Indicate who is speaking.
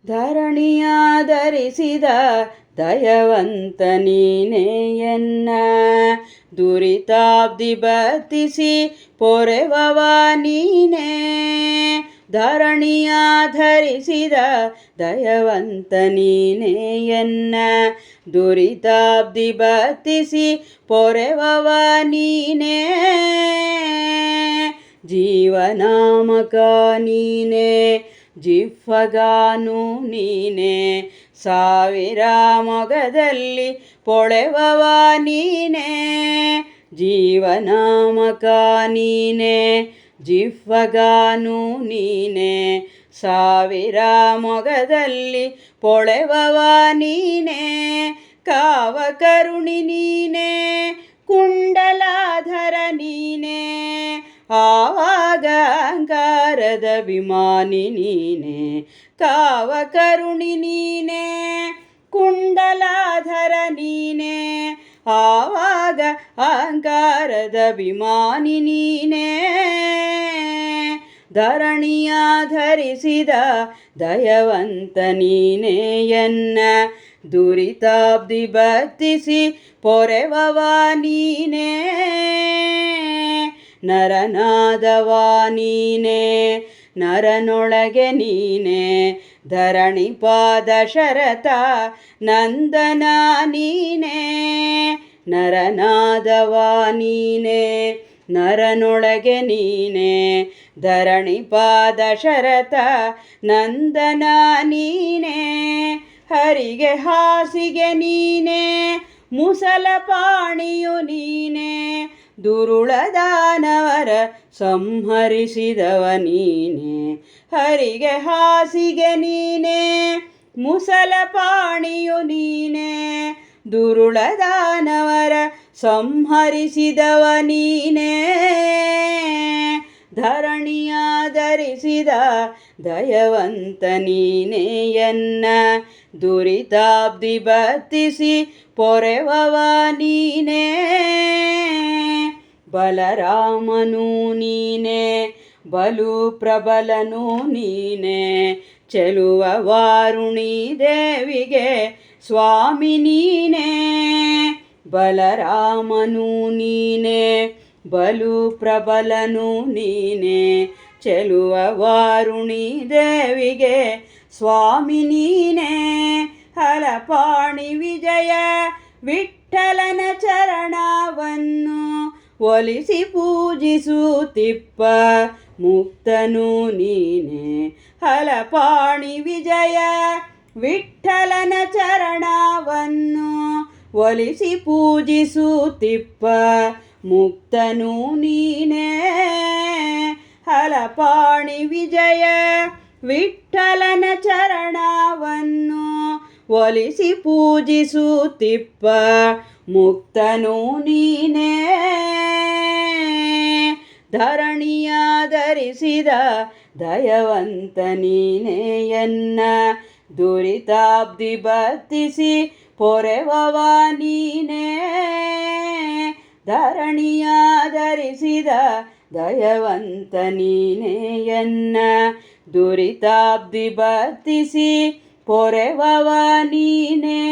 Speaker 1: ಧರಣಿಯಾಧರಿಸಿದ ದಯವಂತ ನೀನೇ ಎನ್ನ ದುರಿತಾಬ್ಧಿ ಬತ್ತಿಸಿ ಪೊರೆವವ ನೀನೇ. ಧರಣಿಯಾಧರಿಸಿದ ದಯವಂತ ನೀನೇ ಎನ್ನ ದುರಿತಾಬ್ಧಿ ಬತ್ತಿಸಿ ಪೊರೆವವ ನೀನೇ. ಜೀವನಾಮಕ ನೀನೇ ಜಿಹ್ವಗಾನು ನೀನೇ ಸಾವಿರ ಮೊಗದಲ್ಲಿ ಪೊಳೆವವ ನೀನೇ. ಜೀವನಾಮಕ ನೀನೇ ಜಿಹ್ವಗಾನು ನೀನೇ ಸಾವಿರ ಮೊಗದಲ್ಲಿ ಪೊಳೆವವ ನೀನೇ. ಕಾವಕರುಣಿ ನೀನೇ ಕುಂಡಲಾಧರ ನೀನೇ ಆವಾಗ ಅಹಂಕಾರದ ಅಭಿಮಾನಿ ನೀನೇ. ಕಾವಕರುಣಿ ನೀನೇ ಕುಂಡಲಾಧರ ನೀನೇ ಆವಾಗ ಅಹಂಕಾರದ ಅಭಿಮಾನಿ ನೀನೇ. ಧರಣಿಯಾಧರಿಸಿದ ದಯವಂತ ನೀನೇ ಎನ್ನ ದುರಿತಾಬ್ಧಿ ಬತ್ತಿಸಿ ಪೊರೆವವ ನೀನೇ. ನರನಾದವ ನೀನೇ ನರನೊಳಗೆ ನೀನೇ ಧರಣಿಪಾದ ಶರತ ನಂದನ ನೀನೇ. ನರನಾದವ ನೀನೇ ನರನೊಳಗೆ ನೀನೇ ಧರಣಿಪಾದ ಶರತ ನಂದನ ನೀನೇ. ಹರಿಗೆ ಹಾಸಿಗೆ ನೀನೇ ಮುಸಲಪಾಣಿಯು ನೀನೇ ದುರುಳದಾನವರ ಸಂಹರಿಸಿದವ ನೀನೇ. ಹರಿಗೆ ಹಾಸಿಗೆ ನೀನೇ ಮುಸಲಪಾಣಿಯು ನೀನೇ ದುರುಳದಾನವರ ಸಂಹರಿಸಿದವ ನೀನೇ. ಧರಣಿಯಾಧರಿಸಿದ ದಯವಂತ ನೀನೇ ಎನ್ನ ದುರಿತಾಬ್ಧಿ ಬತ್ತಿಸಿ ಪೊರೆವವ ನೀನೇ. ಬಲರಾಮನು ನೀನೇ ಬಲು ಪ್ರಬಲನು ನೀನೇ ಚೆಲುವ ವಾರುಣಿ ದೇವಿಗೆ ಸ್ವಾಮಿ ನೀನೇ. ಬಲರಾಮನು ನೀನೇ ಬಲು ಪ್ರಬಲನು ನೀನೇ ಚೆಲುವ ವಾರುಣಿ ದೇವಿಗೆ ಸ್ವಾಮಿ ನೀನೇ. ಹಲಪಾಣಿ ವಿಜಯ ವಿಠ್ಠಲನ ಚರಣವನ್ನು ಒಲಿಸಿ ಪೂಜಿಸುತ್ತಿಪ್ಪ ಮುಕ್ತನು ನೀನೇ. ಹಲಪಾಣಿ ವಿಜಯ ವಿಠ್ಠಲನ ಚರಣವನ್ನು ಒಲಿಸಿ ಪೂಜಿಸುತ್ತಿಪ್ಪ ಮುಕ್ತನು ನೀನೇ. ಹಲಪಾಣಿ ವಿಜಯ ವಿಠ್ಠಲನ ಚರಣವನ್ನು ಒಲಿಸಿ ಪೂಜಿಸುತ್ತಿಪ್ಪ ಮುಕ್ತನು ನೀನೇ. ಧರಣಿಯಾಧರಿಸಿದ ದಯವಂತ ನೀನೇ ಎನ್ನ ದುರಿತಾಬ್ಧಿ ಬತ್ತಿಸಿ ಪೊರೆವವ ನೀನೇ. ಧರಣಿಯಾಧರಿಸಿದ ದಯವಂತ ನೀನೇ ಎನ್ನ ದುರಿತಾಬ್ಧಿ ಬತ್ತಿಸಿ ಪೊರೆವವ ನೀನೇ.